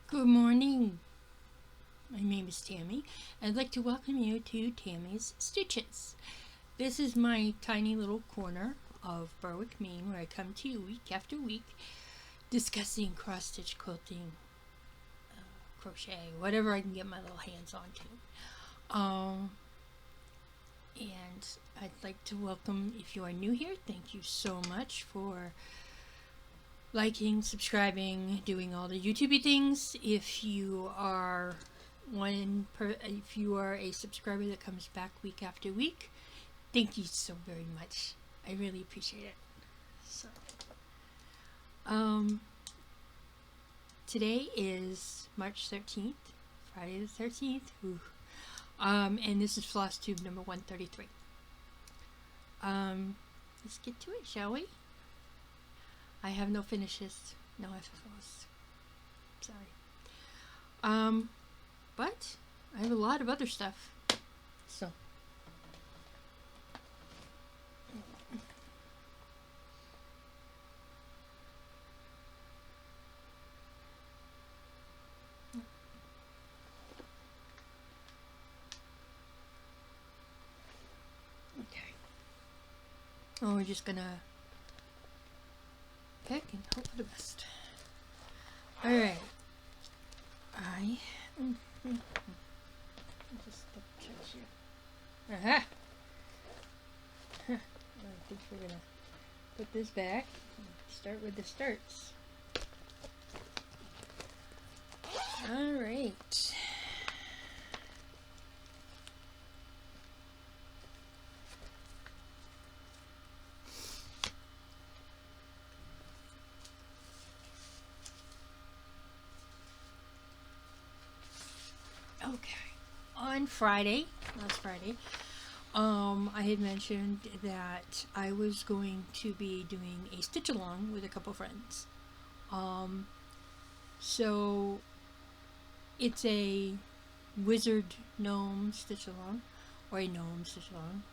Good morning. My name is Tammy. I'd like to welcome you to Tammy's Stitches. This is my tiny little corner of Berwick, Maine, where I come to you week after week discussing cross-stitch quilting, crochet, whatever I can get my little hands onto. And I'd like to welcome, if you are new here, thank you so much for liking, subscribing, doing all the YouTubey things. If you are if you are a subscriber that comes back week after week, thank you so very much. I really appreciate it. So, today is March 13th, Friday the 13th. Ooh. And this is FlossTube number 133. Let's get to it, shall we? I have no finishes, no FFOs. Sorry. But I have a lot of other stuff. So. Okay. Oh, we're just gonna pick and hope for the best. Alright. Just double check here. Aha! I think we're gonna put this back and start with the starts. Alright. Okay, on last Friday, I had mentioned that I was going to be doing a stitch along with a couple friends. So it's a wizard gnome stitch along, or a gnome stitch along.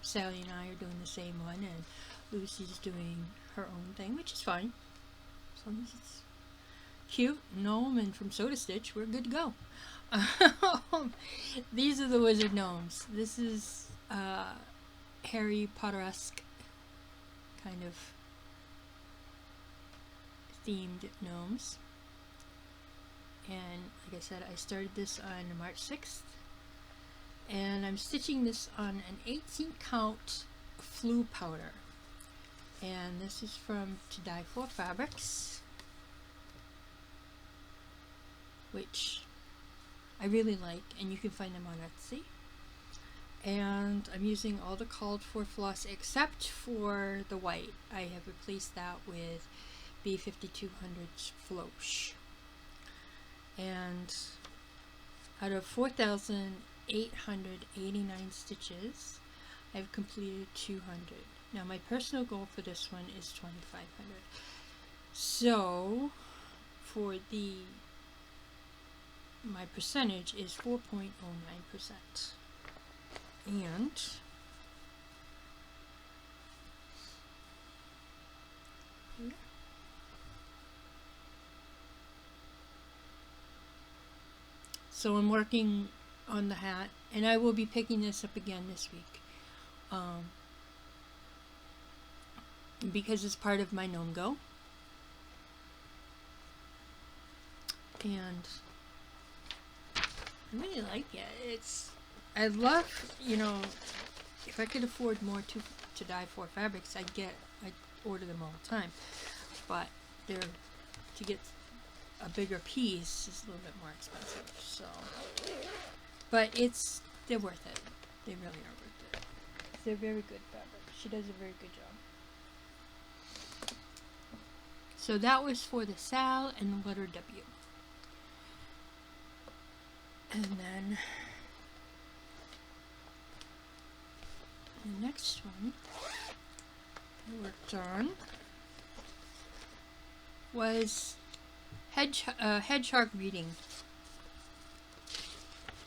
Sally and I are doing the same one, and Lucy's doing her own thing, which is fine. As long as it's cute, gnome, and from Soda Stitch, we're good to go. These are the wizard gnomes. This is Harry Potter-esque kind of themed gnomes. And like I said, I started this on March 6th. And I'm stitching this on an 18 count Flu powder. And this is from To Die For Fabrics, which I really like, and you can find them on Etsy. And I'm using all the called for floss except for the white. I have replaced that with B5200's Floche. And out of 4,889 stitches, I've completed 200. Now my personal goal for this one is 2,500. So for my percentage is 4.09%. And so I'm working on the hat, and I will be picking this up again this week. Because it's part of my Gnome Go. And I really like it. I love, if I could afford more to dye for fabrics, I'd order them all the time. But to get a bigger piece is a little bit more expensive. So, but they're worth it. They really are worth it. They're very good fabric. She does a very good job. So that was for the Sal and the letter W. And then the next one I worked on was hedgehog reading.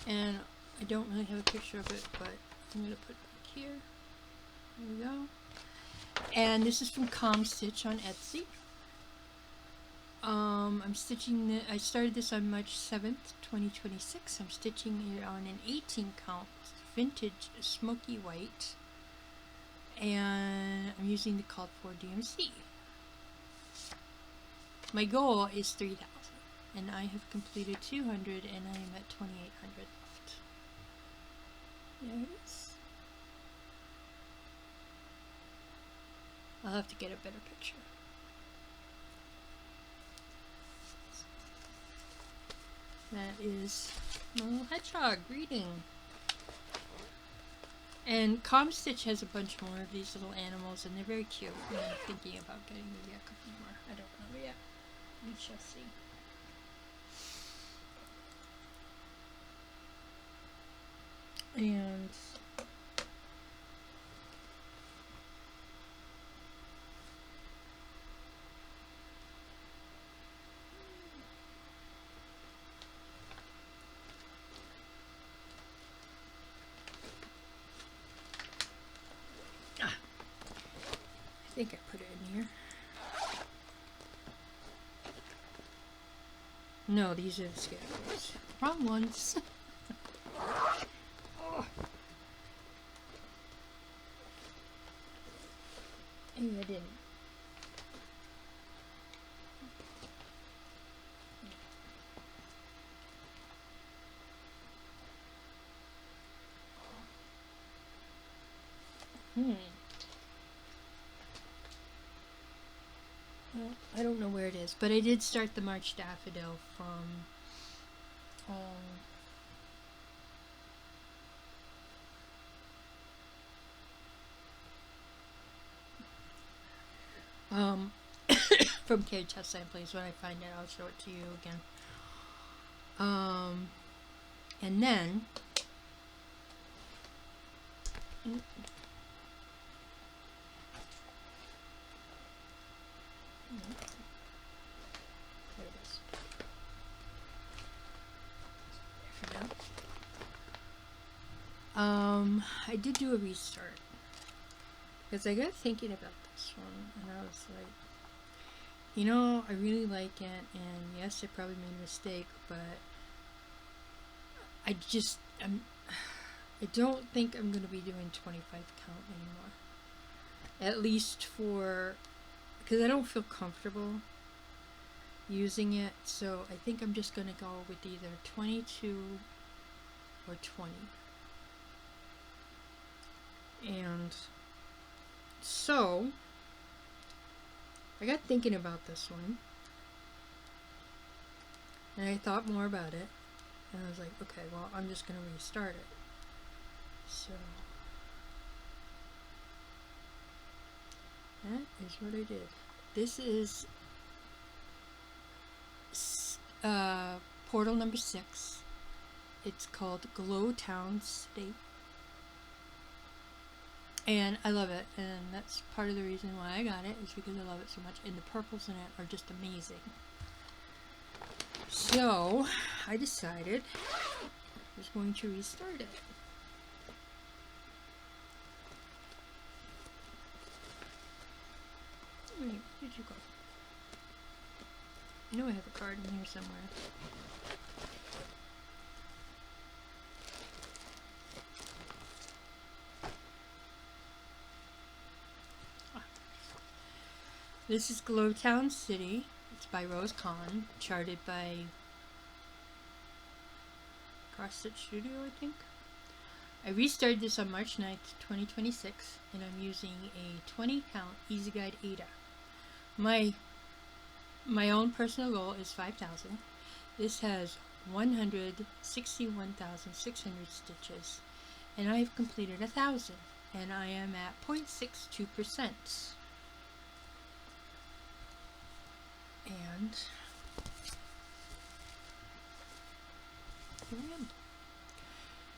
And I don't really have a picture of it, but I'm going to put it back here. There we go. And this is from Calm Stitch on Etsy. I'm stitching I started this on March 7th, 2026. I'm stitching it on an 18 count vintage smoky white, and I'm using the called for DMC. My goal is 3,000, and I have completed 200, and I am at 2,800 left. There it is. I'll have to get a better picture. That is my little hedgehog reading. And Stitch has a bunch more of these little animals, and they're very cute. And I'm thinking about getting maybe a couple more. I don't know yet. We shall see. And I think I put it in here. No, these are the scarecrows. Wrong ones. Oh. Maybe I didn't. Well, I don't know where it is, but I did start the March Daffodil from from Cage Test Samples. When I find it, I'll show it to you again. And then there it is. I did do a restart because I got thinking about this one, and I was like, you know, I really like it, and yes, I probably made a mistake, but I don't think I'm going to be doing 25 count anymore. At least because I don't feel comfortable using it, so I think I'm just going to go with either 22 or 20. And so I got thinking about this one, and I thought more about it, and I was like, okay, well, I'm just going to restart it. So that is what I did. This is portal number 6. It's called Glow Town State. And I love it, and that's part of the reason why I got it, is because I love it so much, and the purples in it are just amazing. So I decided I was going to restart it. Wait, where did you go? I know I have a card in here somewhere. This is Glowtown City. It's by Rose Kahn, charted by Stitch Studio, I think. I restarted this on March 9th, 2026, and I'm using a 20 count Easy Guide Ada. My own personal goal is 5,000. This has 161,600 stitches, and I've completed 1,000, and I am at 0.62%. And here I am.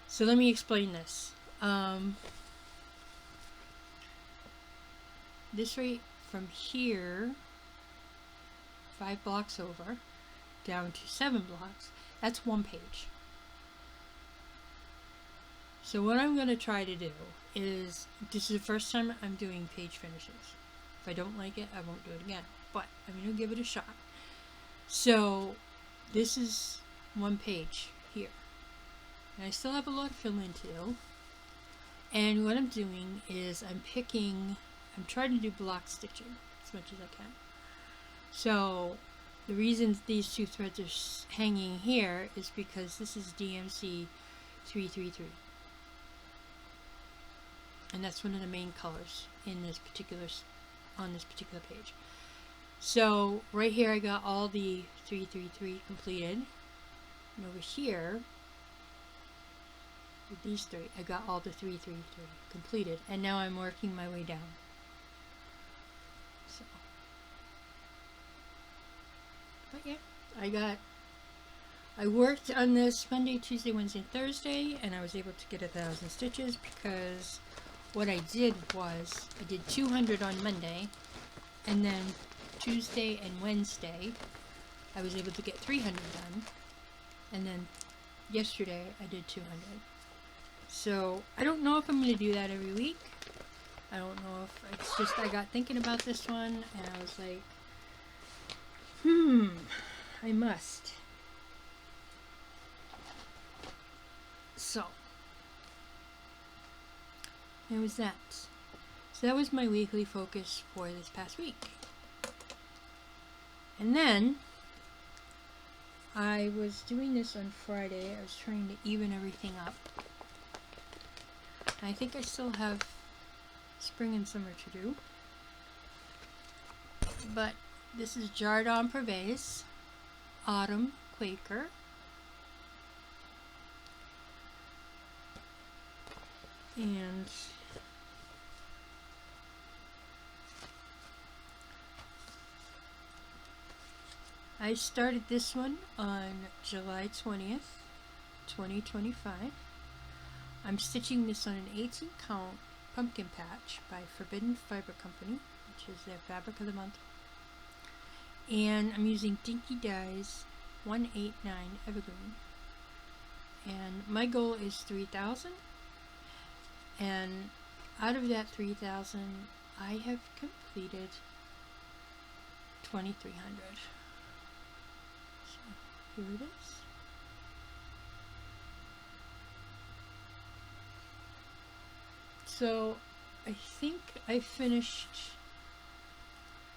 So let me explain this. This rate from here, 5 blocks over, down to 7 blocks, that's 1 page. So what I'm going to try to do is, this is the first time I'm doing page finishes. If I don't like it, I won't do it again. But I'm going to give it a shot. So this is one page here. And I still have a lot of fill in to do. And what I'm doing is I'm trying to do block stitching as much as I can. So the reason these two threads are hanging here is because this is DMC 333. And that's one of the main colors in this on this particular page. So right here I got all the 333 completed. And over here, with these three, I got all the 333 completed. And now I'm working my way down. So, but yeah, I worked on this Monday, Tuesday, Wednesday, and Thursday, and I was able to get 1,000 stitches because what I did was I did 200 on Monday, and then Tuesday and Wednesday I was able to get 300 done, and then yesterday I did 200. So I don't know if I'm going to do that every week. I don't know if it's just I got thinking about this one and I was like, I must. So it was that. So that was my weekly focus for this past week. And then I was doing this on Friday. I was trying to even everything up. I think I still have spring and summer to do. But this is Jardin Prive, Autumn Quaker. And I started this one on July 20th, 2025. I'm stitching this on an 18 count pumpkin patch by Forbidden Fiber Company, which is their fabric of the month. And I'm using Dinky Dyes 189 Evergreen. And my goal is 3,000. And out of that 3,000, I have completed 2,300. So here it is. So I think I finished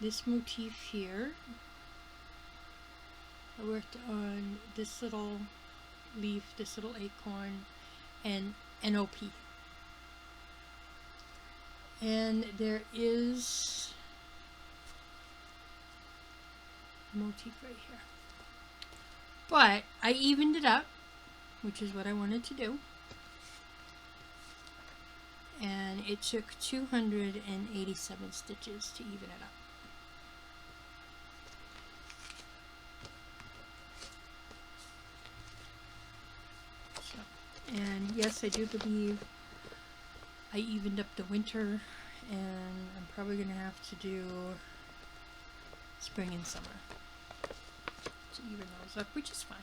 this motif here. I worked on this little leaf, this little acorn, and an OP. And there is a motif right here. But I evened it up, which is what I wanted to do. And it took 287 stitches to even it up. So, and yes, I do believe I evened up the winter, and I'm probably going to have to do spring and summer to even those up, which is fine.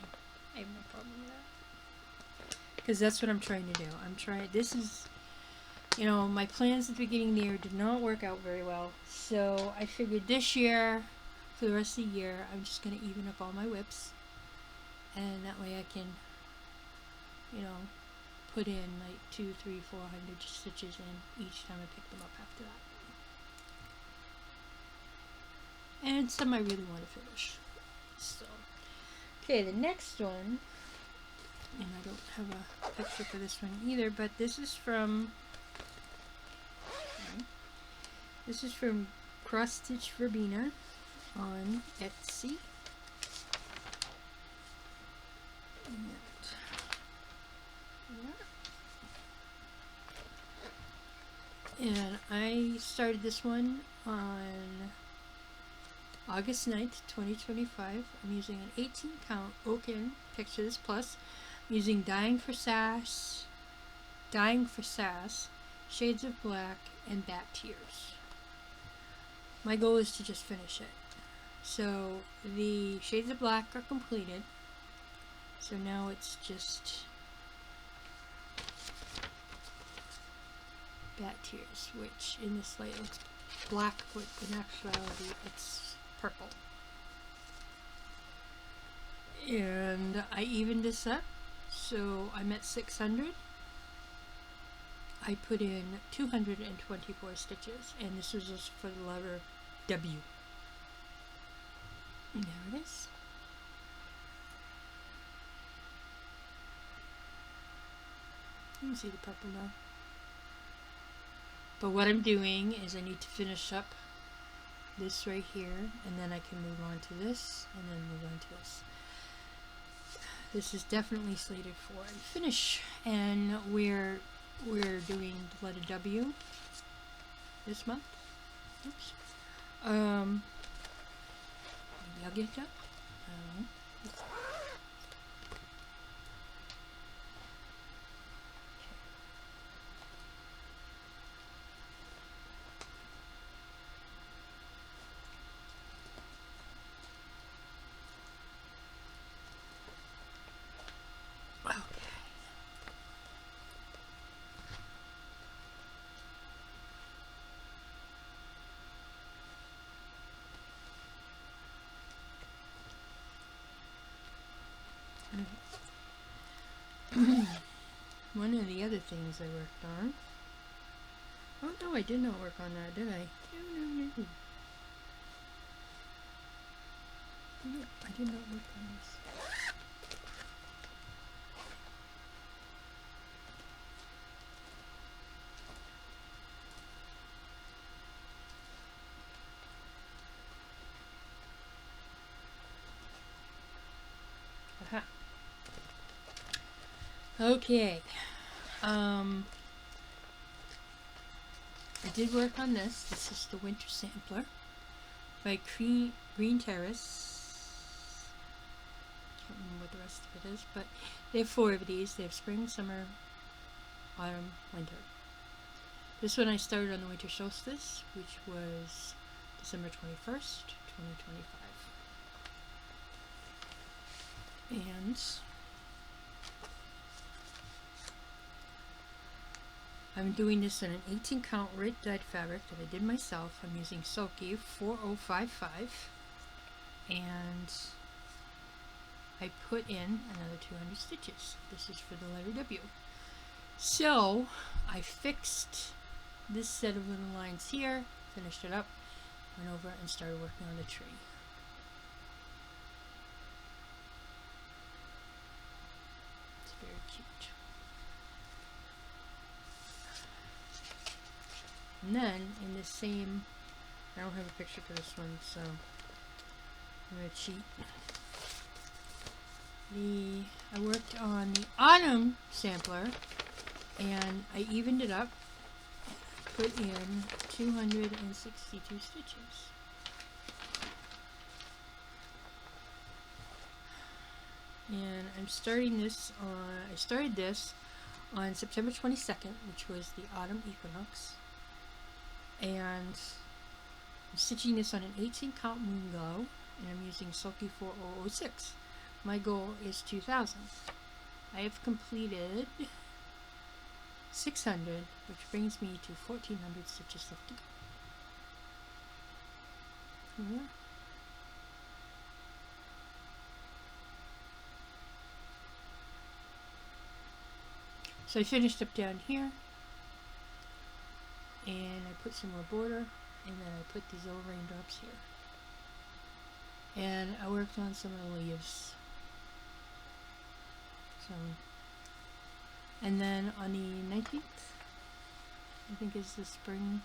I have no problem with that. Because that's what I'm trying to do. This is, you know, my plans at the beginning of the year did not work out very well. So I figured this year, for the rest of the year, I'm just going to even up all my whips. And that way I can, you know, put in like 200, 300, 400 stitches in each time I pick them up after that. And some I really want to finish. So, okay, the next one, and I don't have a picture for this one either, but this is from Cross Stitch Verbena on Etsy. And I started this one on August 9th, 2025. I'm using an 18 count Oaken Pictures Plus. I'm using Dying for Sass, Shades of Black, and Bat Tears. My goal is to just finish it. So the Shades of Black are completed. So now it's just Bat Tears, which in this light looks black, but in actuality it's purple. And I evened this up, so I'm at 600. I put in 224 stitches, and this was just for the letter W. And there it is. You can see the purple now. But what I'm doing is I need to finish up this right here, and then I can move on to this, and then move on to this. This is definitely slated for a finish, and we're doing the letter W this month. Oops. Maybe I'll get it up. I don't know. One of the other things I worked on. Oh no, I did not work on that, did I? No. No, I did not work on this. Aha. Okay. I did work on this. This is the winter sampler by Green Terrace. Can't remember what the rest of it is, but they have 4 of these. They have spring, summer, autumn, winter. This one I started on the winter solstice, which was December 21st, 2025. And I'm doing this in an 18 count red dyed fabric that I did myself. I'm using Sulky 4055, and I put in another 200 stitches. This is for the letter W. So I fixed this set of little lines here, finished it up, went over and started working on the tree. It's very cute. And then in the same, I don't have a picture for this one, so I'm going to cheat. I worked on the autumn sampler, and I evened it up, put in 262 stitches. And I'm starting this on, I started this on September 22nd, which was the autumn equinox. And I'm stitching this on an 18 count moon glow, and I'm using Sulky 4006. My goal is 2,000. I have completed 600, which brings me to 1,400 stitches left to go. Yeah. So I finished up down here, and I put some more border, and then I put these little raindrops here. And I worked on some of the leaves. So, and then on the 19th, I think is the spring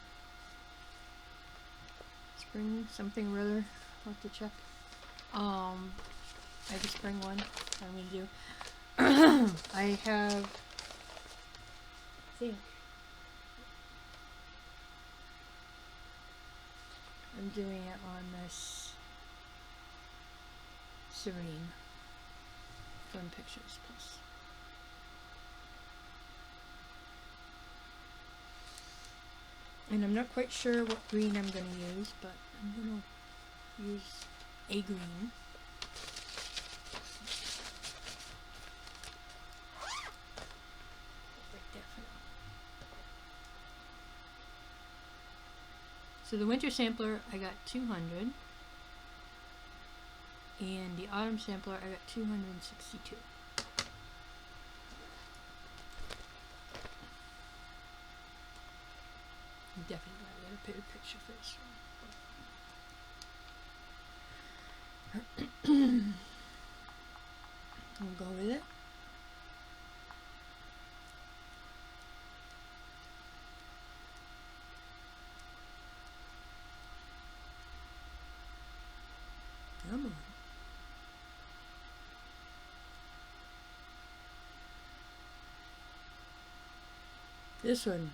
something or other. I'll have to check. I have a spring one I'm going to do. I have, I think, I'm doing it on this Serene from Pictures Plus. And I'm not quite sure what green I'm going to use, but I'm going to use a green. So the winter sampler, I got 200, And the autumn sampler, I got 262. Definitely gotta get a better picture for this one. We'll go with it. Come on. This one,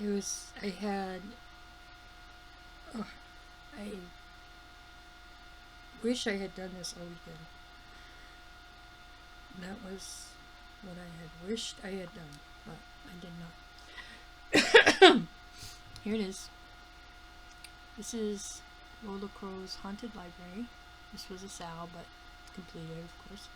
it was, I wish I had done this all weekend. That was what I had wished I had done, but I did not. Here it is. This is Lola Crow's Haunted Library. This was a sal, but completed, of course.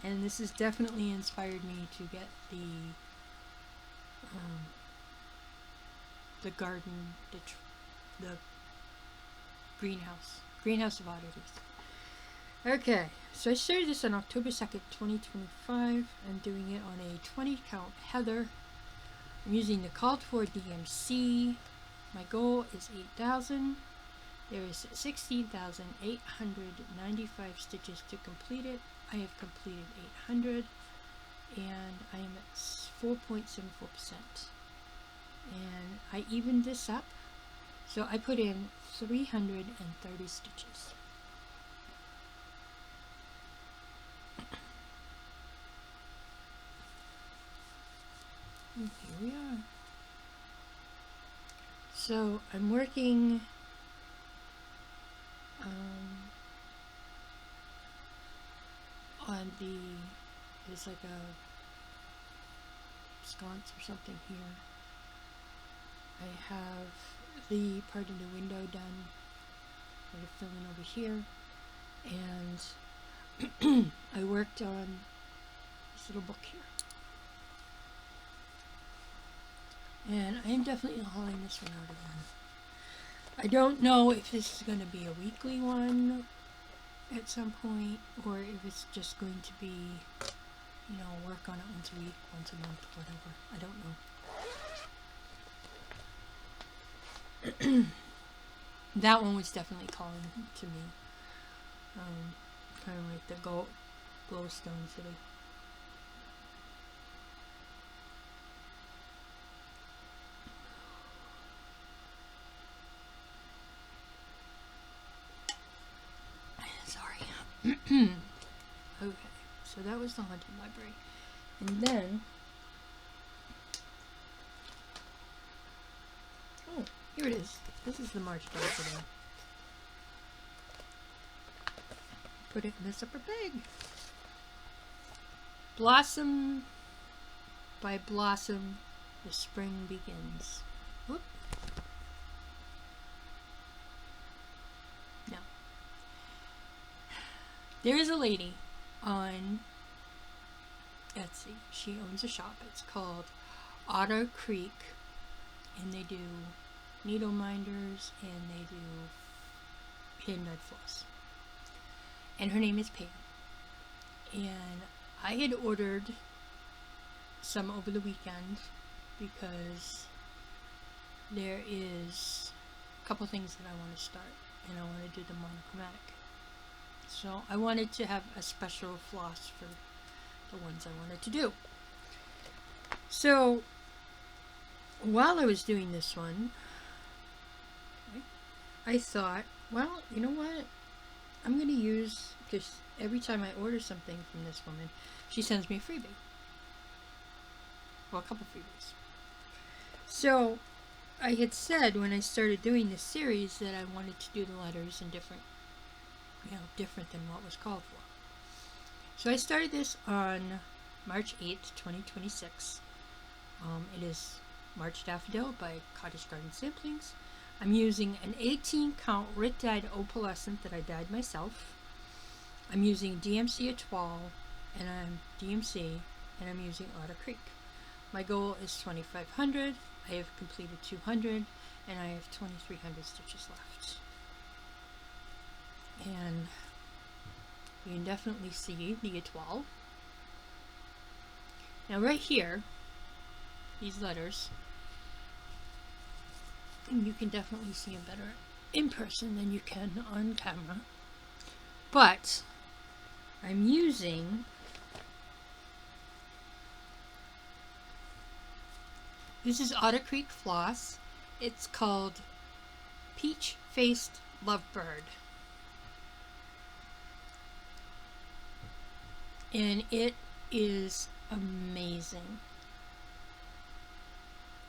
And this has definitely inspired me to get the garden, the greenhouse of oddities. Okay, so I started this on October 2nd, 2025. I'm doing it on a 20 count heather. I'm using the called for DMC. My goal is 8,000. There is 16,895 stitches to complete it. I have completed 800, and I am at 4.74%. And I evened this up, so I put in 330 stitches. And here we are. So I'm working on there's like a sconce or something here. I have the part of the window done. I'm going to fill in over here. And I worked on this little book here. And I am definitely hauling this one out again. I don't know if this is going to be a weekly one at some point, or if it's just going to be, you know, work on it once a week, once a month, whatever. I don't know. That one was definitely calling to me. Kind of like the glowstone city. Okay, so that was the Haunted Library. And then, oh, here it is. This is the March daffodil. Put it in this upper bag. Blossom by blossom, the spring begins. Whoop. Now, there is a lady on Etsy. She owns a shop. It's called Otter Creek, and they do needle minders and they do hand dyed floss. And her name is Pam. And I had ordered some over the weekend because there is a couple things that I want to start, and I want to do the monochromatic. So I wanted to have a special floss for the ones I wanted to do. So while I was doing this one, I thought, well, you know what? I'm going to use, because every time I order something from this woman, she sends me a freebie. Well, a couple freebies. So I had said when I started doing this series that I wanted to do the letters in different, different than what was called for. So I started this on March 8th, 2026. It is March Daffodil by Cottage Garden Samplings. I'm using an 18 count Rit dyed opalescent that I dyed myself. I'm using DMC Etoile and I'm using Otter Creek. My goal is 2,500. I have completed 200 and I have 2,300 stitches left. And you can definitely see the étoile. Now right here, these letters, you can definitely see them better in person than you can on camera. But I'm using this is Otter Creek floss. It's called Peach Faced Lovebird. And it is amazing.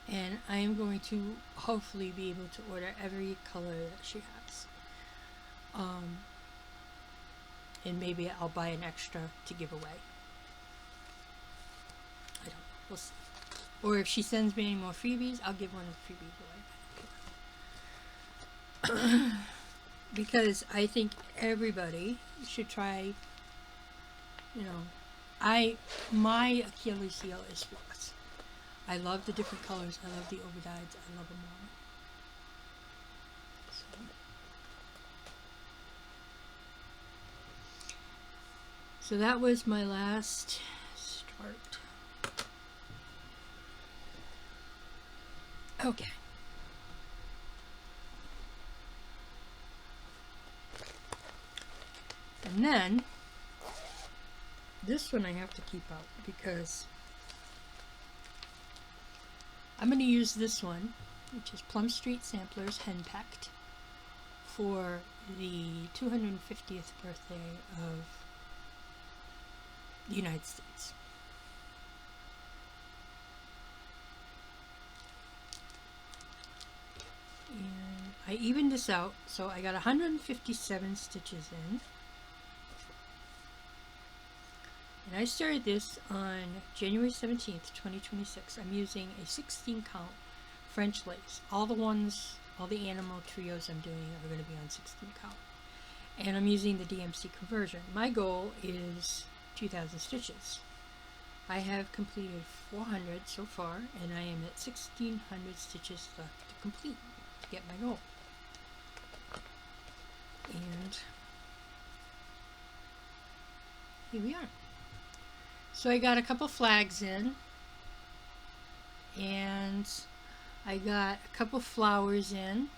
And I am going to hopefully be able to order every color that she has. And maybe I'll buy an extra to give away. I don't know. We'll see. Or if she sends me any more freebies, I'll give one of the freebies away. Because I think everybody should try, you know, my Achilles heel is floss. I love the different colors. I love the overdyes. I love them all. So that was my last start. Okay. And then this one I have to keep out because I'm going to use this one, which is Plum Street Samplers Henpecked, for the 250th birthday of the United States. And I evened this out, so I got 157 stitches in. And I started this on January 17th, 2026. I'm using a 16 count French lace. All the animal trios I'm doing are going to be on 16 count. And I'm using the DMC conversion. My goal is 2,000 stitches. I have completed 400 so far, and I am at 1,600 stitches left to complete to get my goal. And here we are. So I got a couple flags in, and I got a couple flowers in,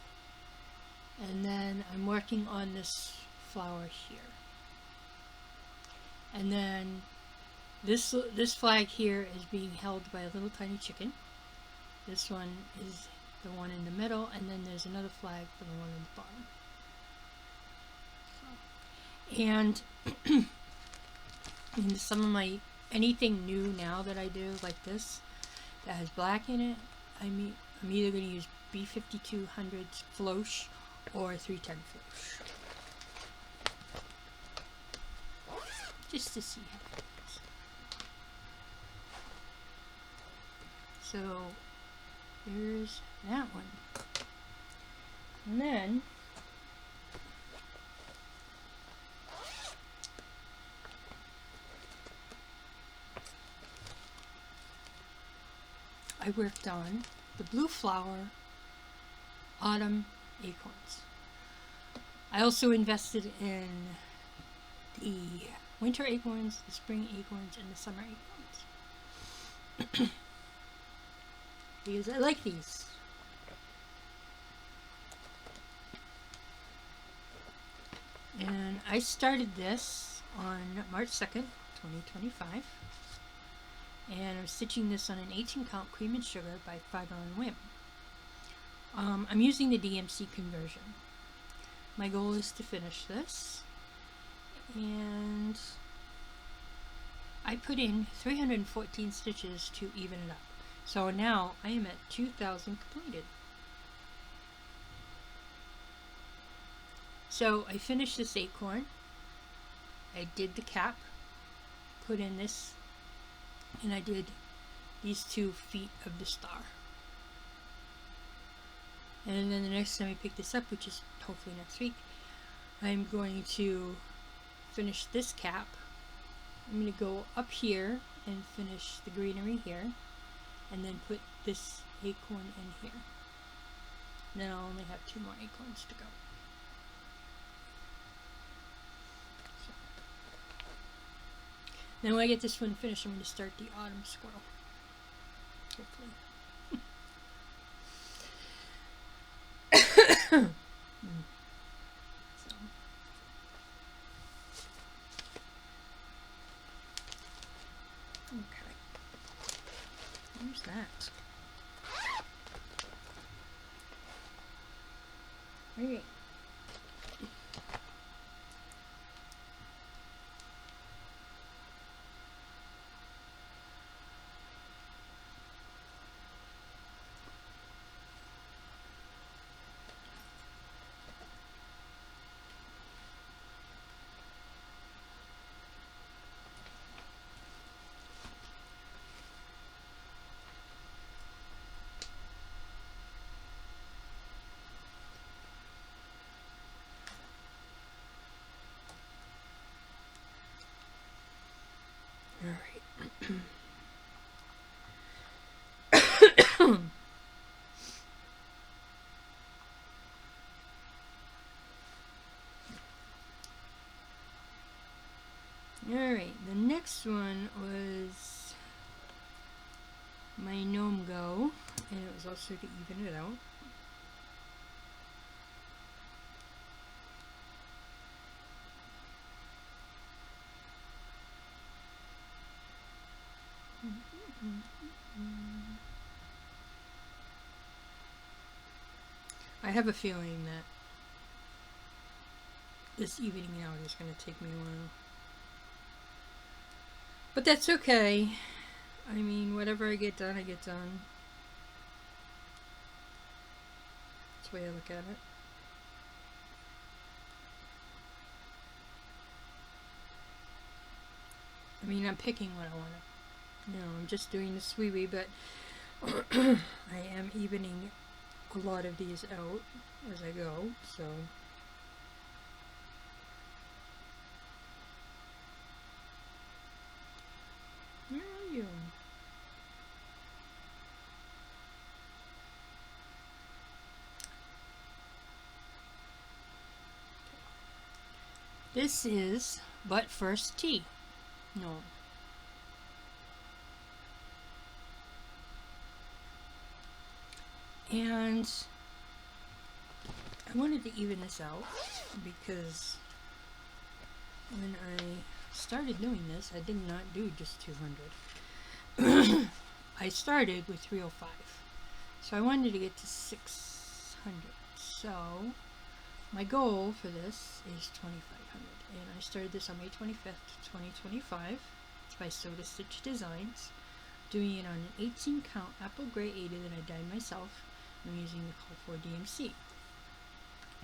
and then I'm working on this flower here. And then this flag here is being held by a little tiny chicken. This one is the one in the middle, and then there's another flag for the one on the bottom. And some of my anything new now that I do like this that has black in it, I'm either going to use B5200 floche or 310 floche, just to see how it is. So here's that one, and then I worked on the blue flower autumn acorns. I also invested in the winter acorns, the spring acorns, and the summer acorns. Because I like these. And I started this on March 2nd, 2025. And I'm stitching this on an 18 count cream and sugar by 5 on Whim. I'm using the DMC conversion. My goal is to finish this, and I put in 314 stitches to even it up. So now I am at 2,000 completed. So I finished this acorn. I did the cap, put in this, and I did these 2 feet of the star. And then the next time I pick this up, which is hopefully next week, I'm going to finish this cap. I'm going to go up here and finish the greenery here, and then put this acorn in here. Then I'll only have 2 more acorns to go. So. Then when I get this one finished, I'm going to start the autumn squirrel. Hopefully. So. Okay. Where's that? Okay. All right. Alright, the next one was my gnome go, and it was also to even it out. I have a feeling that this evening out is going to take me a while. But that's okay. I mean, whatever I get done, I get done. That's the way I look at it. I mean, I'm picking what I want to. You know, I'm just doing this wee, but I am evening a lot of these out as I go, so. Where are you? This is But First Tea. No. And I wanted to even this out because when I started doing this, I did not do just 200. I started with 305. So I wanted to get to 600. So my goal for this is 2,500. And I started this on May 25th, 2025. It's by Soda Stitch Designs. Doing it on an 18 count apple gray 80 that I dyed myself. I'm using the Call for DMC.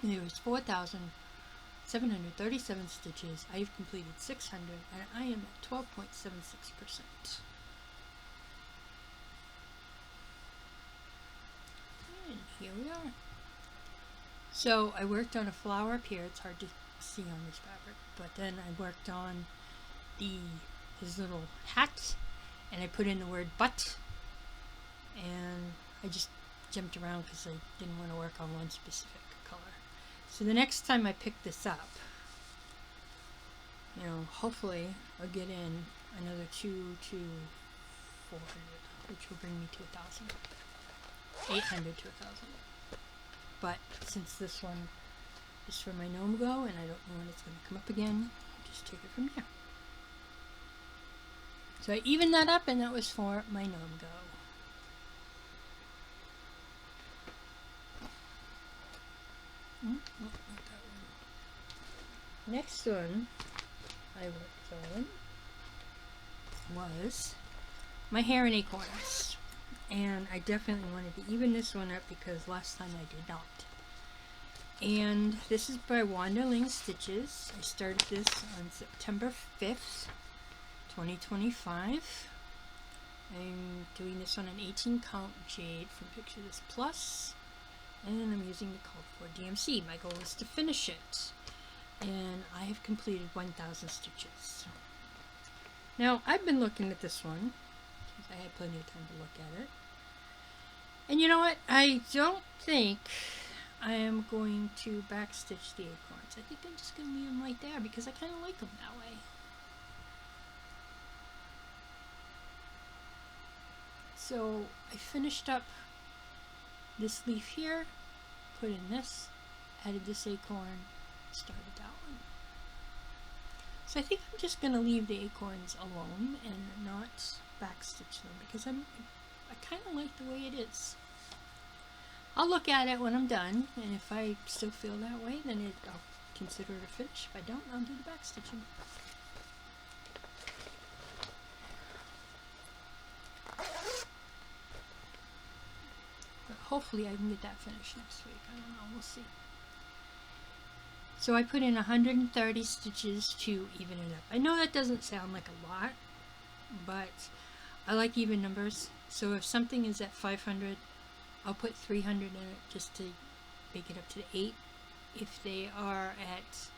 And there was 4,737 stitches. I've completed 600 and I am at 12.76%. And here we are. So I worked on a flower up here. It's hard to see on this fabric, but then I worked on his little hat, and I put in the word but, and I just jumped around because I didn't want to work on one specific color. So the next time I pick this up, you know, hopefully I'll get in another 2 to 400, which will bring me to 1,000. 800 to 1,000. But since this one is for my gnome go, and I don't know when it's going to come up again, I'll just take it from there. So I evened that up, and that was for my gnome go. Not that one. Next one I worked on was my hair and acorns. And I definitely wanted to even this one up because last time I did not. And this is by Wanderling Stitches. I started this on September 5th, 2025. I'm doing this on an 18 count jade from Picture This Plus. And I'm using the Call for DMC. My goal is to finish it. And I have completed 1,000 stitches. Now, I've been looking at this one, because I had plenty of time to look at it. And you know what? I don't think I am going to backstitch the acorns. I think I'm just going to leave them right there because I kind of like them that way. So I finished up this leaf here, put in this, added this acorn, started that one. So I think I'm just going to leave the acorns alone and not backstitch them because I kind of like the way it is. I'll look at it when I'm done, and if I still feel that way, then I'll consider it a finish. If I don't, I'll do the backstitching. But hopefully I can get that finished next week. I don't know, we'll see. So I put in 130 stitches to even it up. I know that doesn't sound like a lot, but I like even numbers. So if something is at 500, I'll put 300 in it just to make it up to the 8. If they are at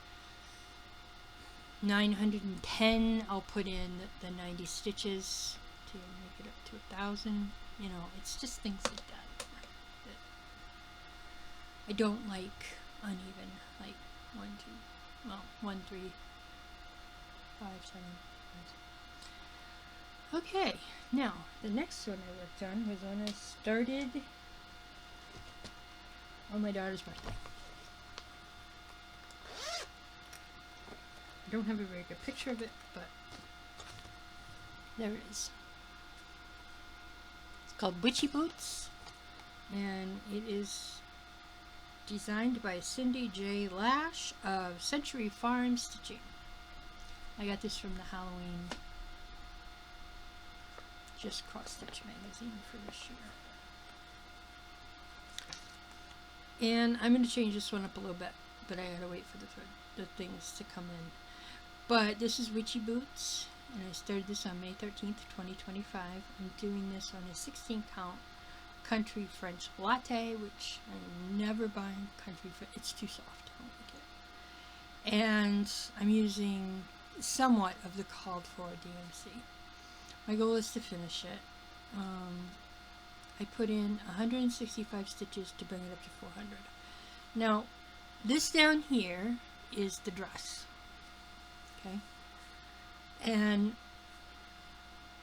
910, I'll put in the 90 stitches to make it up to 1,000. You know, it's just things like that. I don't like uneven, like 1, 2, well, 1, 3, 5, 7. Okay, now the next one I worked on was when I started on my daughter's birthday. I don't have a very good picture of it, but there it is. It's called Witchy Boots, and it is designed by Cindy J. Lash of Century Farm Stitching. I got this from the Halloween Just Cross Stitch magazine for this year. And I'm going to change this one up a little bit, but I gotta wait for the things to come in. But this is Witchy Boots, and I started this on May 13th, 2025. I'm doing this on a 16 count country French latte, which I'm never buying country French. It's too soft. I don't like it. And I'm using somewhat of the called for DMC. My goal is to finish it. I put in 165 stitches to bring it up to 400. Now, this down here is the dress. Okay? And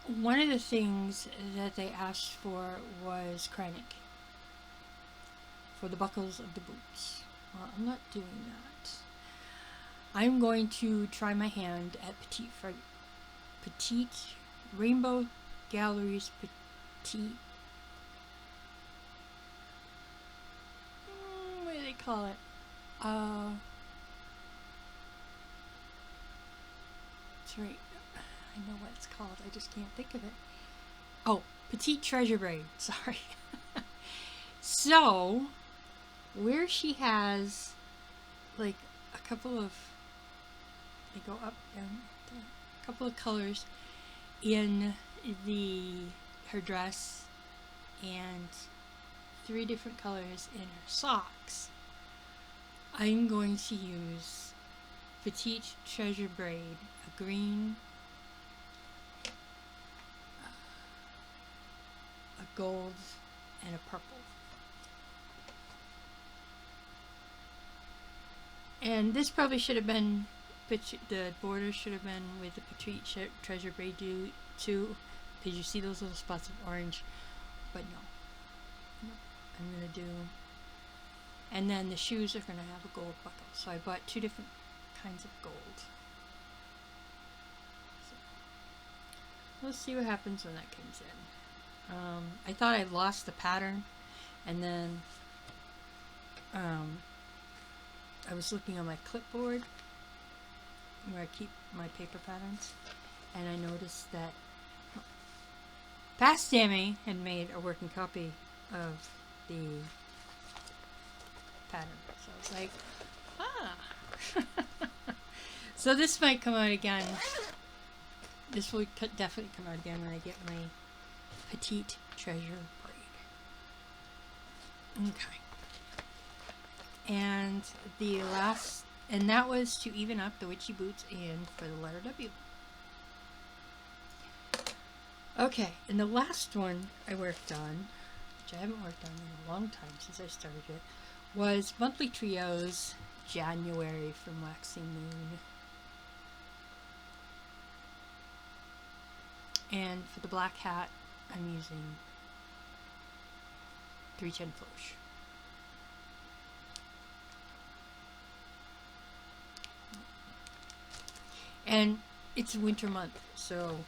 one of the things that they asked for was cryonic for the buckles of the boots. Well, I'm not doing that. I'm going to try my hand at Petite Rainbow Galleries Petite. What do they call it? That's right. I know what it's called. I just can't think of it. Oh, Petite Treasure Braid. Sorry. So, where she has like a couple of, they go up and a couple of colors in her dress and 3 different colors in her socks, I'm going to use Petite Treasure Braid, a green, a gold, and a purple. And this probably should have been, the border should have been with the Petite Treasure Braid too, because you see those little spots of orange, but no. I'm going to do, and then the shoes are going to have a gold buckle. So I bought 2 different kinds of gold. So we'll see what happens when that comes in. I thought I lost the pattern, and then I was looking on my clipboard where I keep my paper patterns, and I noticed that Past Sammy had made a working copy of the pattern. So I was like, ah. So this might come out again. This will definitely come out again when I get my Petite Treasure Braid. Okay. And the last, and that was to even up the Witchy Boots and for the letter W. Okay, and the last one I worked on, which which I haven't worked on in a long time since I started it, was Monthly Trios January from Waxing Moon. And for the black hat, I'm using 310 Flourish. And it's a winter month, so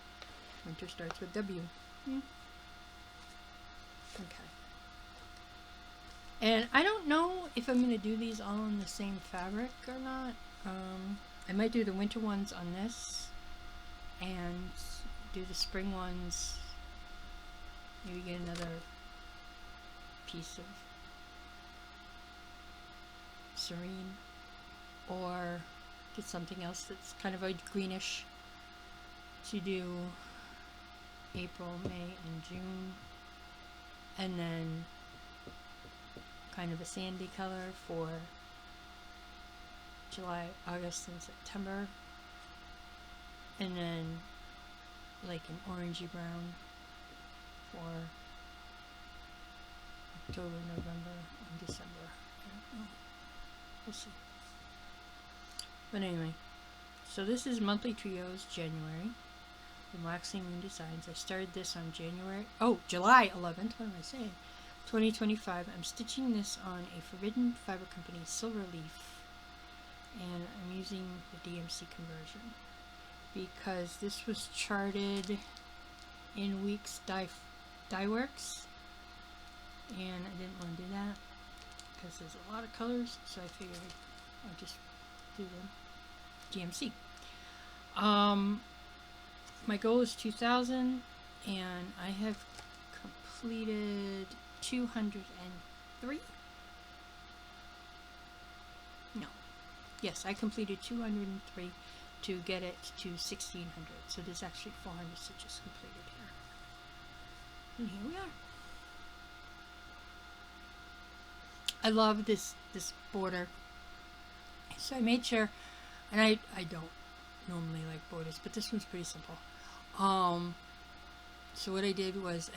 winter starts with W. Okay. And I don't know if I'm going to do these all in the same fabric or not. I might do the winter ones on this and do the spring ones. Maybe get another piece of Serene, or get something else that's kind of a greenish to do April, May, and June, and then kind of a sandy color for July, August, and September, and then like an orangey brown for October, November, and December. I don't know. We'll see. But anyway, so this is Monthly Trios January from Waxing Moon Designs. I started this on July 11th. What am I saying? 2025. I'm stitching this on a Forbidden Fiber Company Silver Leaf, and I'm using the DMC conversion because this was charted in Weeks Dye Works, and I didn't want to do that because there's a lot of colors, so I figured I'd just do the DMC. My goal is 2,000, and I have completed 203. No. Yes, I completed 203 to get it to 1,600. So there's actually 400 stitches completed here. And here we are. I love this border. So I made sure, and I don't normally like borders, but this one's pretty simple. So what I did was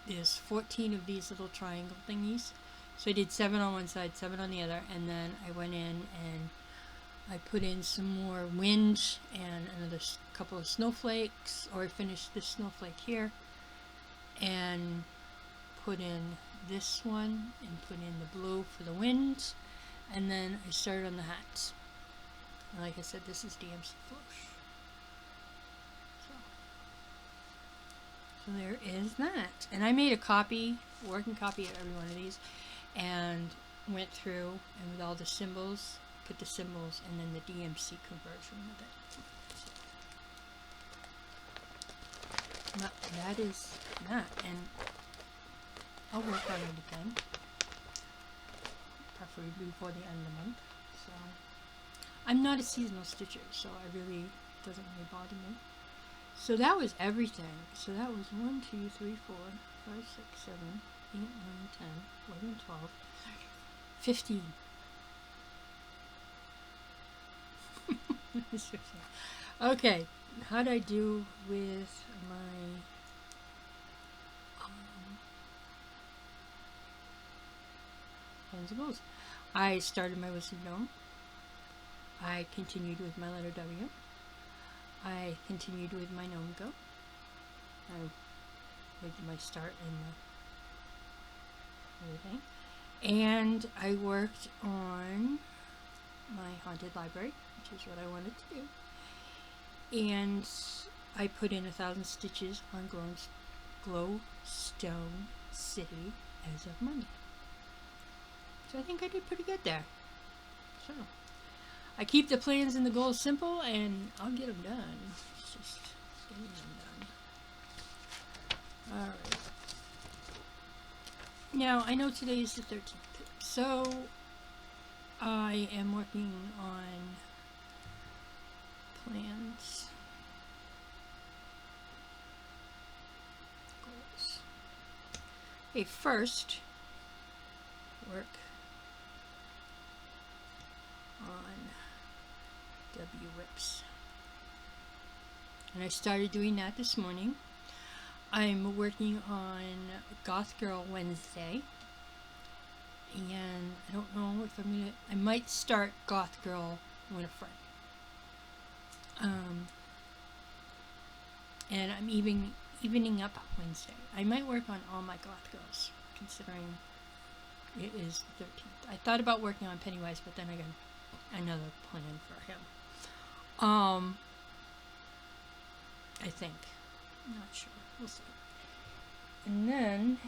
there's 14 of these little triangle thingies. So I did 7 on one side, 7 on the other, and then I went in and I put in some more wind and another couple of snowflakes, or I finished this snowflake here and put in this one and put in the blue for the wind, and then I started on the hats. And like I said, this is DMC Flourish. So there is that. And I made a copy, working copy of every one of these, and went through and with all the symbols, put the symbols and then the DMC conversion with it. So that is that. And I'll work on it again, preferably before the end of the month. So I'm not a seasonal stitcher, so it doesn't really bother me. So that was everything. So that was 1, 2, 3, 4, 5, 6, 7, 8, 9, 10, 11, 12, 13, 15. Okay, how'd I do with my hands and goals? I started my Whistle Gnome. I continued with my letter W. I continued with my Gnome Go. With my start and everything. And I worked on my Haunted Library, which is what I wanted to do. And I put in 1,000 stitches on Glowstone City as of Monday. So I think I did pretty good there. So I keep the plans and the goals simple, and I'll get them done. It's just getting them done. Alright. Now, I know today is the 13th, so I am working on plans. Goals. Okay, first, work on W whips, and I started doing that this morning. I'm working on Goth Girl Wednesday, and I don't know if I might start Goth Girl Winifred. And I'm evening up Wednesday. I might work on all my Goth Girls, considering it is the 13th. I thought about working on Pennywise, but then I got another plan for him. I think. I'm not sure. We'll see. And then,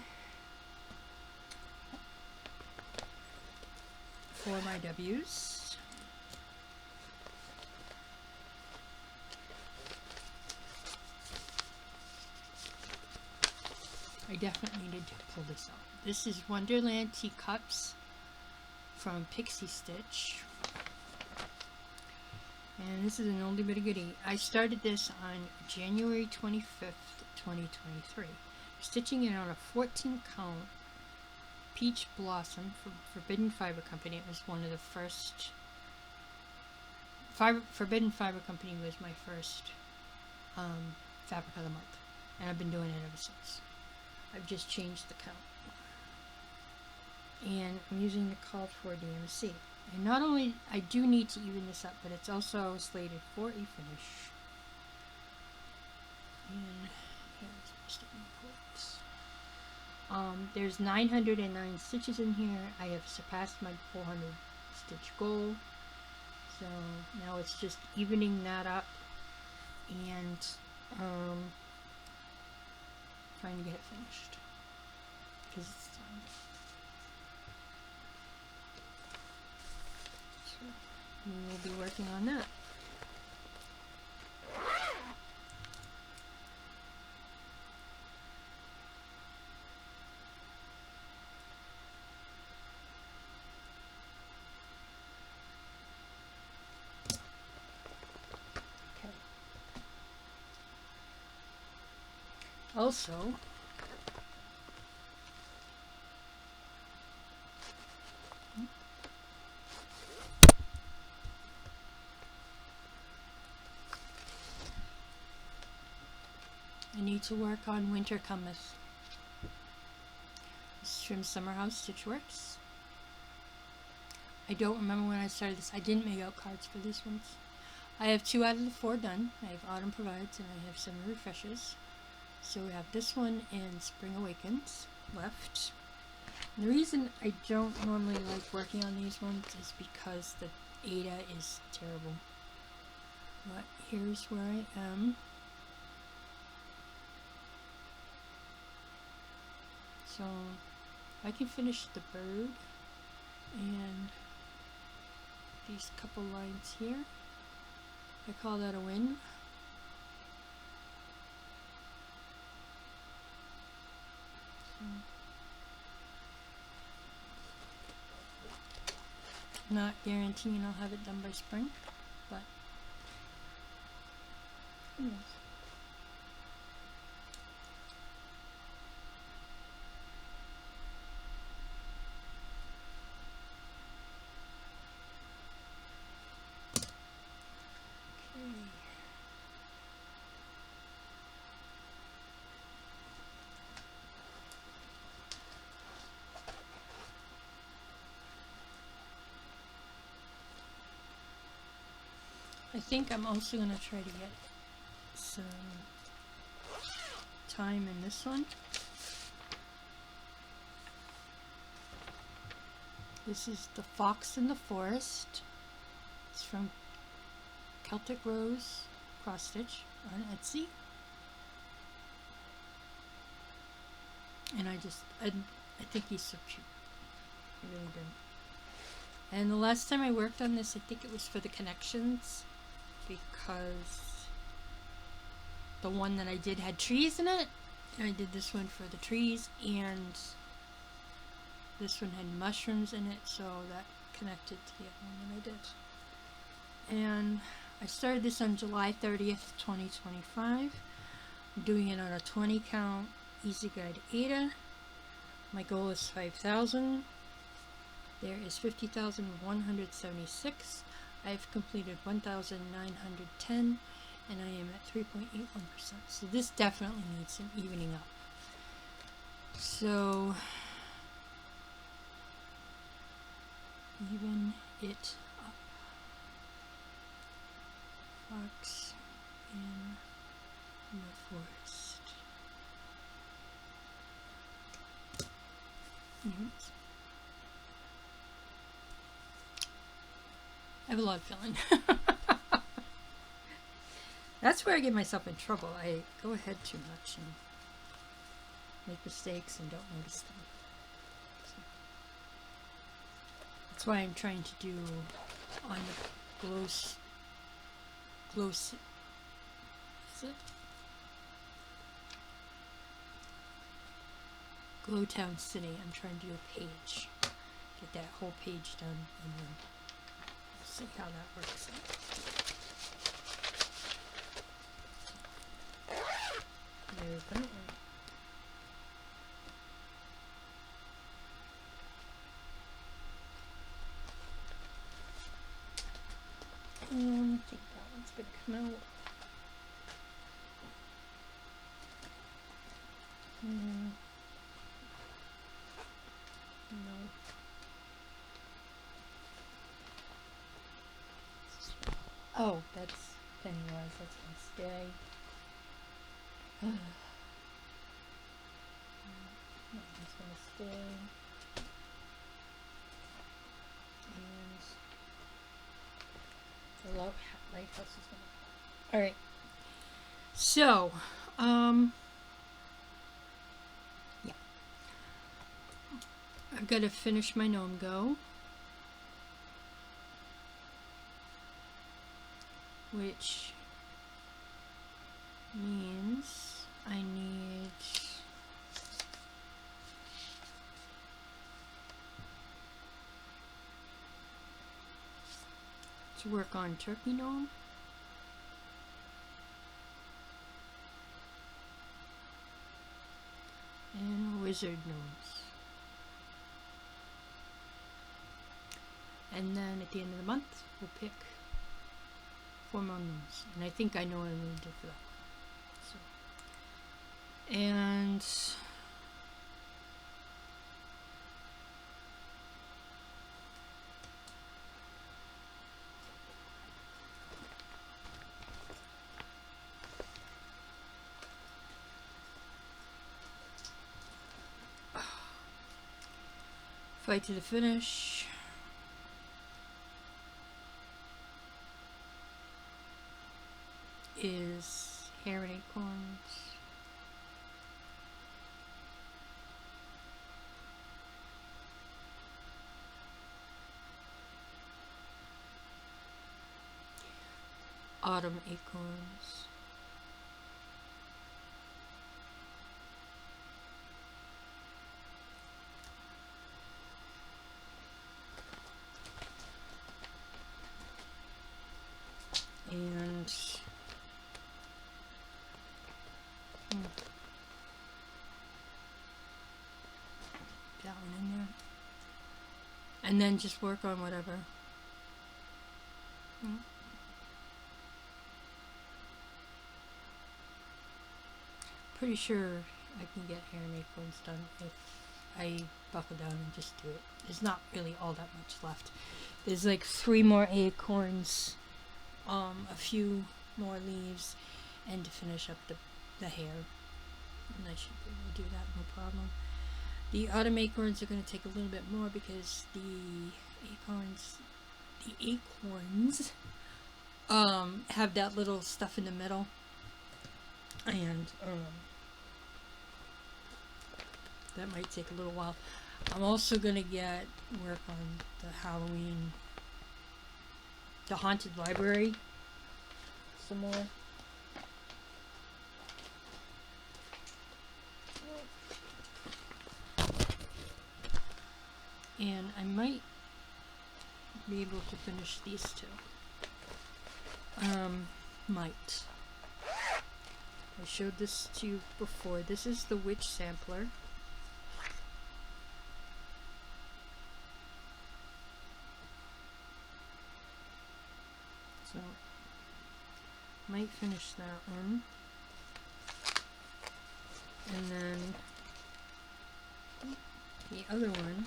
for my W's, I definitely needed to pull this out. This is Wonderland Teacups from Pixie Stitch. And this is an oldie but a goodie. I started this on January 25th, 2023. Stitching it on a 14 count Peach Blossom from Forbidden Fiber Company. It was one of the first. Forbidden Fiber Company was my first fabric of the month. And I've been doing it ever since. I've just changed the count. And I'm using the called for DMC. And not only, I do need to even this up, but it's also slated for a finish. And here's my sticking quotes. There's 909 stitches in here. I have surpassed my 400 stitch goal. So now it's just evening that up and trying to get it finished. Because it's time. We will be working on that. Okay. Also, I need to work on Winter Cometh. This is from Summer House Stitchworks. I don't remember when I started this. I didn't make out cards for these ones. I have 2 out of the 4 done. I have Autumn Provides and I have Summer Refreshes. So we have this one and Spring Awakens left. And the reason I don't normally like working on these ones is because the Ada is terrible. But here's where I am. So I can finish the bird and these couple lines here. I call that a win. Not guaranteeing I'll have it done by spring, but who knows? I think I'm also going to try to get some time in this one. This is The Fox in the Forest. It's from Celtic Rose Cross Stitch on Etsy. And I think he's so cute. I really do. And the last time I worked on this, I think it was for the connections, because the one that I did had trees in it, and I did this one for the trees, and this one had mushrooms in it, so that connected to the other one that I did. And I started this on July 30th, 2025. I'm doing it on a 20 count Easy Guide Ada. My goal is 5,000. There is 50,176. I've completed 1,910, and I am at 3.81%. So this definitely needs some evening up. So even it up. Fox in the forest. I have a lot of filling. That's where I get myself in trouble. I go ahead too much and make mistakes and don't notice them. So that's why I'm trying to do on the is it? Glowtown City. I'm trying to do a page. Get that whole page done and then see how that works out. There we go. I think that one's going to come out. No. Oh, that's Pennywise. That's going to stay. That one's going to stay. And the lighthouse is going to. All right. So, yeah. I've got to finish my gnome go, which means I need to work on turkey gnome. And wizard gnomes. And then at the end of the month, we'll pick 4 more gnomes. And I think I know what I'm going to do for that. So. And fight to the finish. Is hair and acorns. Autumn acorns. And that one in there. And then just work on whatever. Pretty sure I can get hair and acorns done if I buckle down and just do it. There's not really all that much left. There's like 3 more acorns, a few more leaves, and to finish up the hair. And I should be able to do that, no problem. The autumn acorns are going to take a little bit more because the acorns have that little stuff in the middle, and that might take a little while. I'm also going to work on the Halloween, the haunted library some more. And I might be able to finish these 2. Might. I showed this to you before. This is the witch sampler. So might finish that one. And then the other one,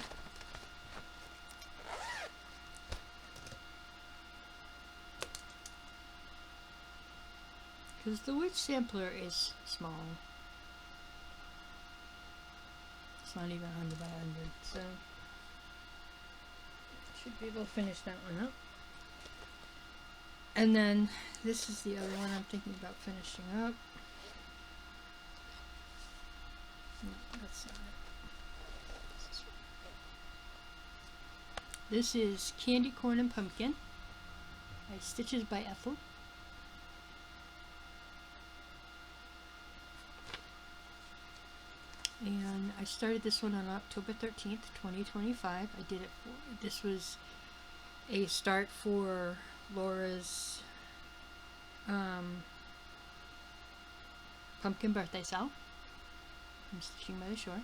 because the wood sampler is small. It's not even 100 by 100, so should be able to finish that one up. And then this is the other one I'm thinking about finishing up. No, that's not it. This is Candy Corn and Pumpkin by Stitches by Ethel. And I started this one on October 13th, 2025. I did it for, this was a start for Laura's pumpkin birthday sale. I'm stitching by the shore.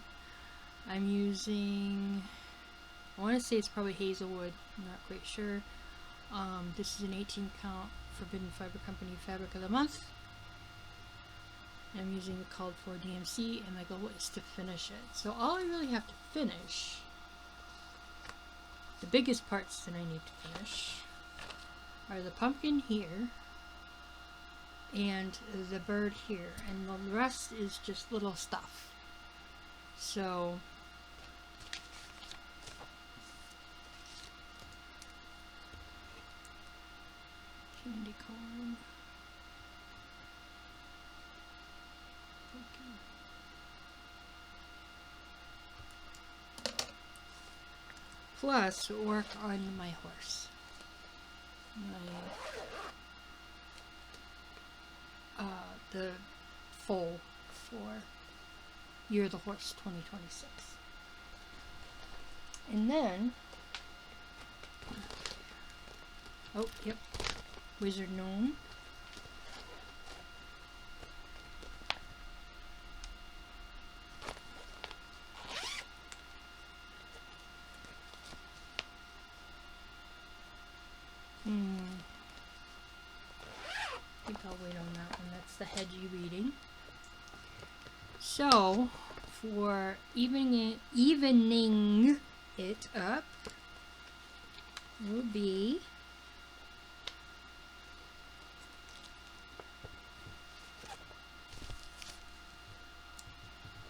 I'm using, I want to say it's probably Hazelwood, I'm not quite sure. This is an 18 count Forbidden Fiber Company Fabric of the Month. I'm using the called for DMC, and my goal is to finish it. So all I really have to finish, the biggest parts that I need to finish, are the pumpkin here and the bird here, and the rest is just little stuff. So candy corn. Plus work on my horse. The foal for Year of the Horse 2026. And then, oh, yep, Wizard Gnome. I think I'll wait on that one. That's the hedgy reading. So, for evening it up will be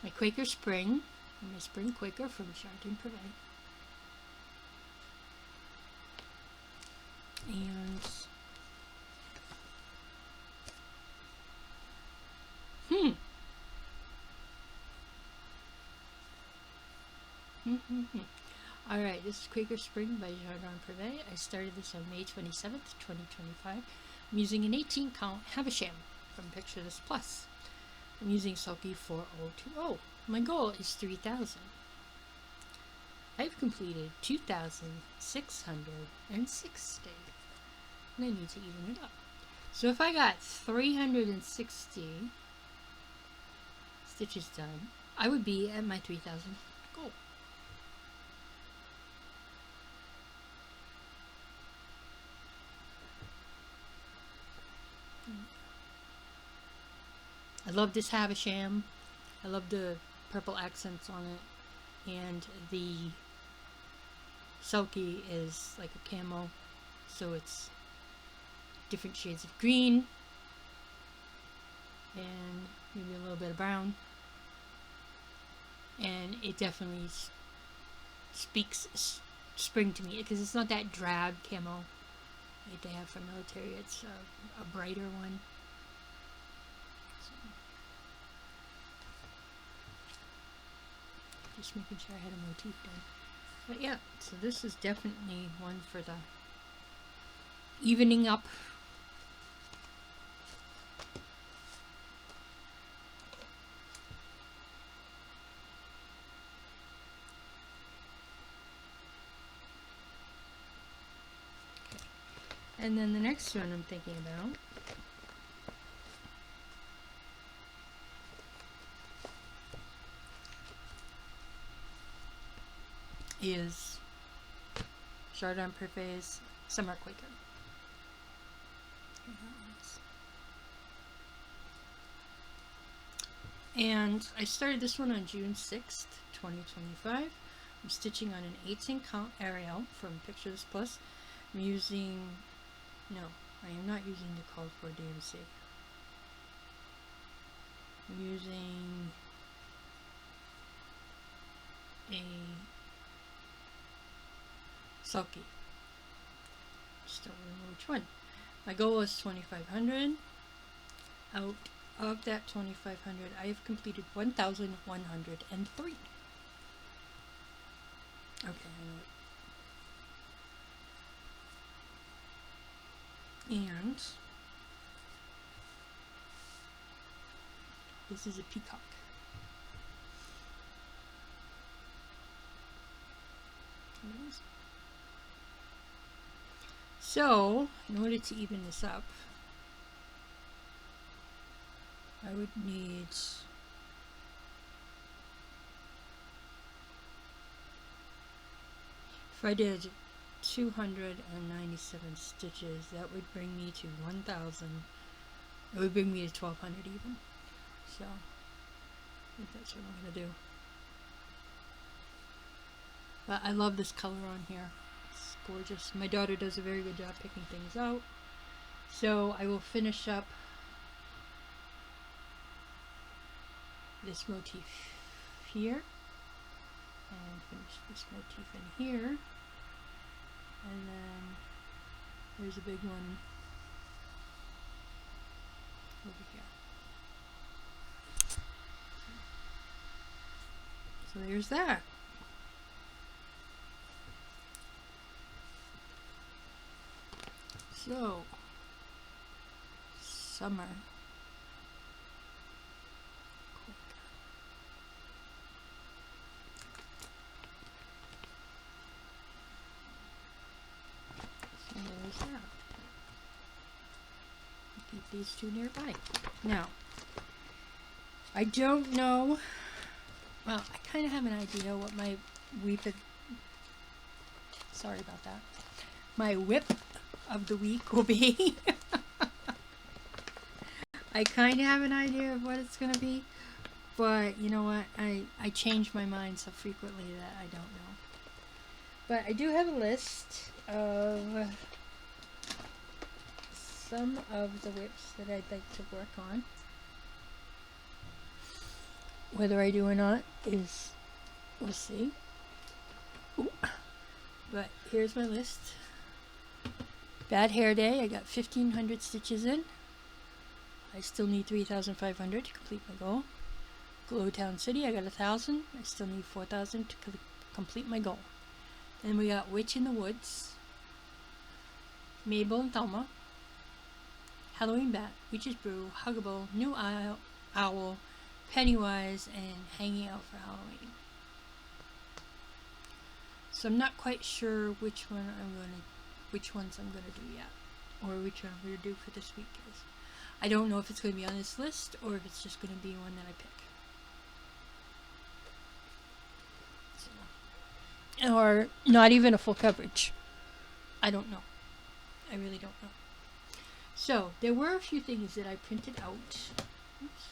my Quaker Spring, my Spring Quaker from Jardin Prive. And Alright, this is Quaker Spring by Jardin Prive. I started this on May 27th, 2025. I'm using an 18 count Havisham from Picture This Plus. I'm using Sulky 4020. My goal is 3,000. I've completed 2,660. And I need to even it up. So if I got 360 stitches done, I would be at my 3,000 goal. I love this Havisham. I love the purple accents on it. And the Sulky is like a camo, so it's different shades of green and maybe a little bit of brown. And it definitely speaks spring to me, because it's not that drab camo like they have for military. It's a brighter one. So, just making sure I had a motif done. But yeah, so this is definitely one for the evening up. And then the next one I'm thinking about is Jardin Prive's Summer Quaker. And I started this one on June 6th, 2025. I'm stitching on an 18 count Ariel from Pictures Plus. I'm using, no, I am not using the called for DMC. I'm using a Sulky. Just don't remember which one. My goal is 2,500. Out of that 2,500, I have completed 1,103. Okay, I know it. And this is a peacock. So, in order to even this up, I would need if I did 297 stitches, that would bring me to 1,000. It would bring me to 1,200 even. So, I think that's what I'm going to do. But I love this color on here. It's gorgeous. My daughter does a very good job picking things out. So I will finish up this motif here. And finish this motif in here. And then there's a big one over here. So there's that. So, summer. So there's that. Keep these two nearby. Now, I don't know. Well, I kind of have an idea what my whip. Sorry about that. My whip of the week will be. I kind of have an idea of what it's going to be, but you know what? I change my mind so frequently that I don't know. But I do have a list of some of the whips that I'd like to work on. Whether I do or not is, we'll see. Ooh. But here's my list. Bad Hair Day, I got 1,500 stitches in. I still need 3,500 to complete my goal. Glowtown City, I got 1,000. I still need 4,000 to complete my goal. Then we got Witch in the Woods, Mabel and Thelma, Halloween Bat, Witch's Brew, Huggable, New Owl, Pennywise, and Hanging Out for Halloween. So I'm not quite sure which ones I'm gonna do yet, or which one I'm gonna do for this week. I don't know if it's gonna be on this list or if it's just gonna be one that I pick. So, or not even a full coverage. I don't know. I really don't know. So there were a few things that I printed out. Oops.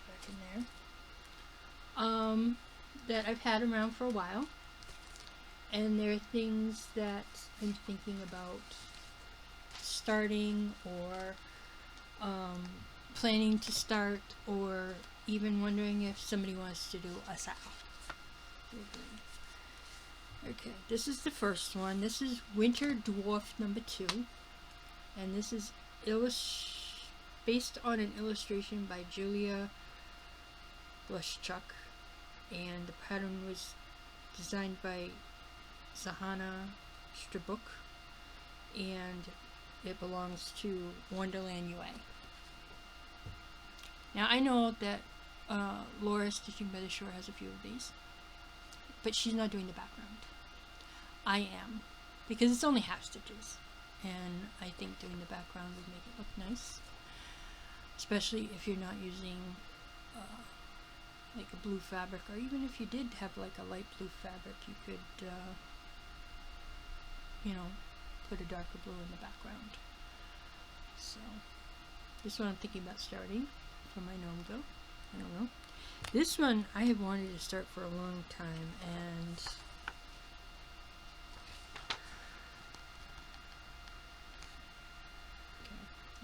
Back in there. That I've had around for a while. And there are things that I'm thinking about starting or planning to start, or even wondering if somebody wants to do a sale. Okay, this is the first one. This is Winter Dwarf number 2. And this is based on an illustration by Julia Blushchuk. And the pattern was designed by Zahana Strabuk, and it belongs to Wanderling UA. Now I know that Laura Stitching by the Shore has a few of these, but she's not doing the background. I am, because it's only half stitches, and I think doing the background would make it look nice, especially if you're not using like a blue fabric, or even if you did have like a light blue fabric, you could you know, put a darker blue in the background. So This one I'm thinking about starting for my gnome though. I don't know. This one I have wanted to start for a long time, and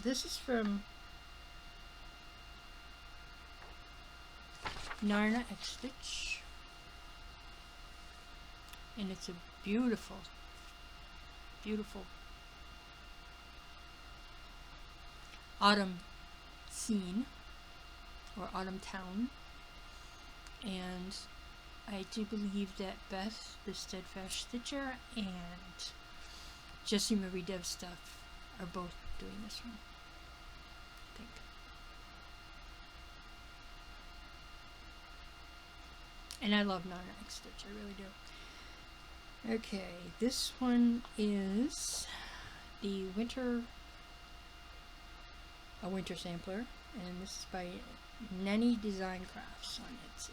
this is from Narna X Stitch, and it's a beautiful, beautiful autumn scene or autumn town. And I do believe that Beth, the Steadfast Stitcher, and Jessie Marie Dev Stuff are both doing this one, I think. And I love Narna X Stitch, I really do. Okay, this one is the a winter sampler, and this is by Nenny Design Crafts on Etsy.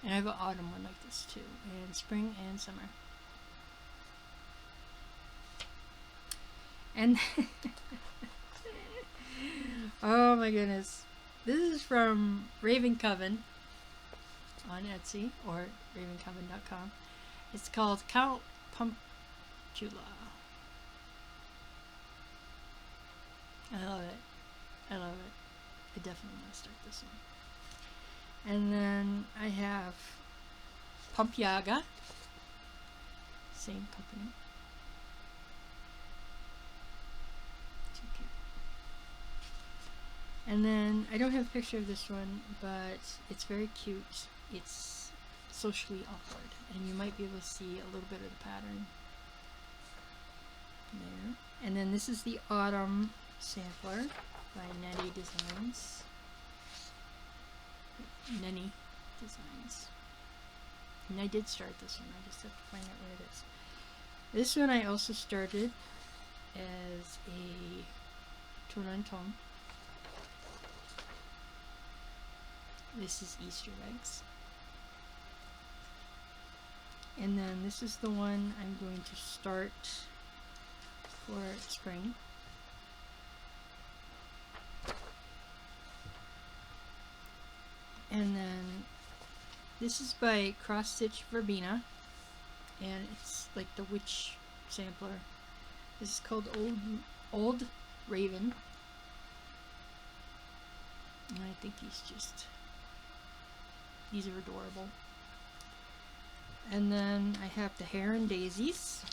And I have an autumn one like this too, and spring and summer. And oh my goodness, this is from Raven Coven on Etsy or ravencoven.com. It's called Count Pumptula. I love it. I love it. I definitely want to start this one. And then I have Pump Yaga. Same company. Too cute. And then I don't have a picture of this one, but it's very cute. It's socially awkward, and you might be able to see a little bit of the pattern there. And then this is the autumn sampler by Nenny Designs. Nenny Designs. And I did start this one. I just have to find out where it is. This one I also started as a tone on tone. This is Easter eggs. And then this is the one I'm going to start for spring. And then this is by Cross Stitch Verbena, and it's like the witch sampler. This is called Old Raven, and I think these are adorable. And then I have the Hair and Daisies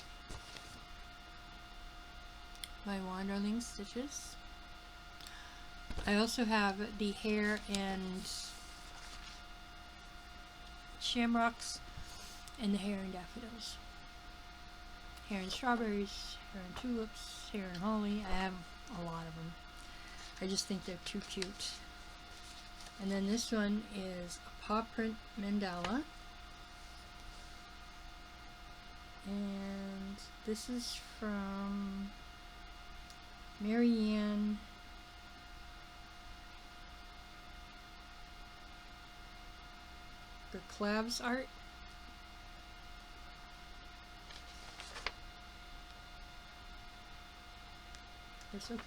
by Wanderling Stitches. I also have the Hair and Shamrocks and the Hair and Daffodils. Hair and Strawberries, Hair and Tulips, Hair and Holly. I have a lot of them. I just think they're too cute. And then this one is a paw print mandala. And this is from Marianne Clav's art. So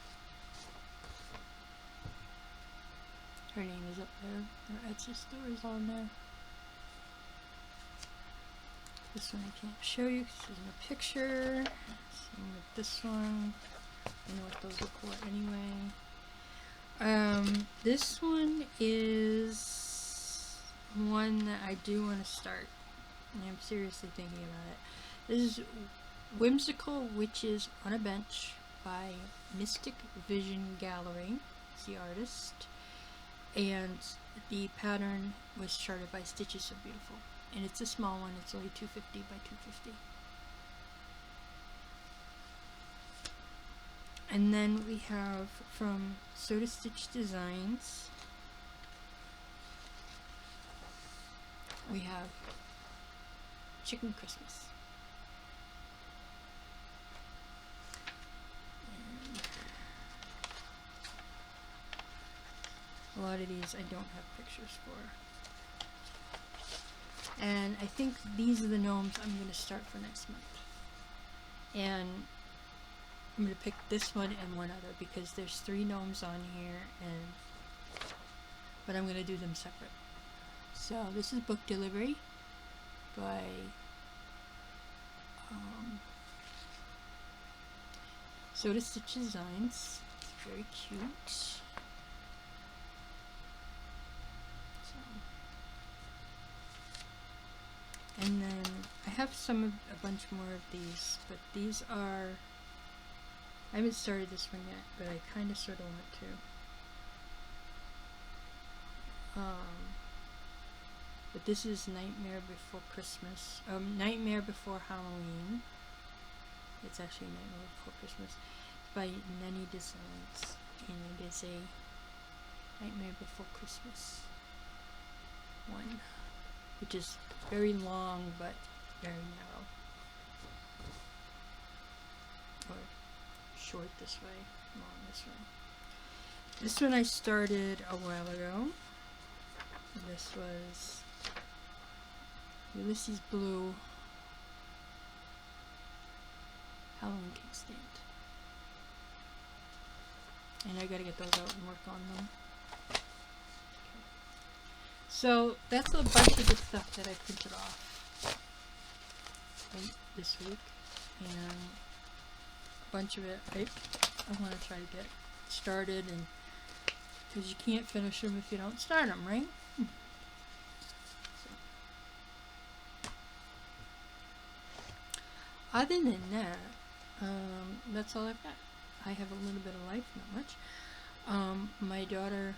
her name is up there. Her Etsy store is on there. This one I can't show you because there's no picture. Same with this one. I know what those are for anyway. This one is one that I do want to start, and I'm seriously thinking about it. This is Whimsical Witches on a Bench by Mystic Vision Gallery. It's the artist, and the pattern was charted by Stitches So Beautiful, and it's a small one. It's only 250 by 250. And then we have from Soda Stitch Designs, we have Chicken Christmas. And a lot of these I don't have pictures for. And I think these are the gnomes I'm going to start for next month. And I'm going to pick this one and one other because there's 3 gnomes on here, but I'm going to do them separate. So this is Book Delivery by Soda Stitch Designs. It's very cute. So, and then I have a bunch more of these, but these are, I haven't started this one yet, but I kind of sort of want to. But this is Nightmare Before Christmas. Nightmare Before Halloween. It's actually Nightmare Before Christmas. It's by Nenny Designs, and it is a Nightmare Before Christmas one, which is very long but very narrow. Or short this way, long this way. This one I started a while ago. This was Ulysses Blue Halloween cake stand. And I gotta get those out and work on them. Okay. So that's a bunch of the stuff that I printed off this week. And a bunch of it I want to try to get started, and because you can't finish them if you don't start them, right? Other than that, that's all I've got. I have a little bit of life, not much. My daughter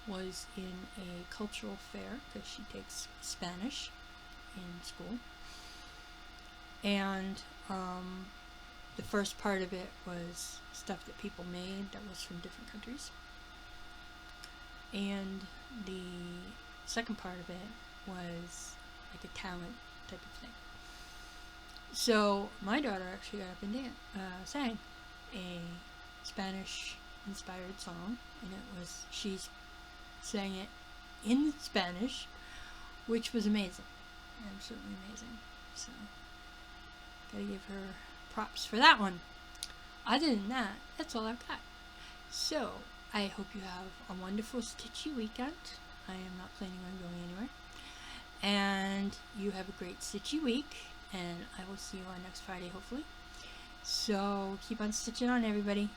was in a cultural fair because she takes Spanish in school. And the first part of it was stuff that people made that was from different countries. And the second part of it was like a talent type of thing. So my daughter actually got up and sang a Spanish-inspired song, and she sang it in Spanish, which was amazing, absolutely amazing. So gotta give her props for that one. Other than that, that's all I've got. So I hope you have a wonderful stitchy weekend. I am not planning on going anywhere, and you have a great stitchy week. And I will see you on next Friday, hopefully. So keep on stitching on, everybody.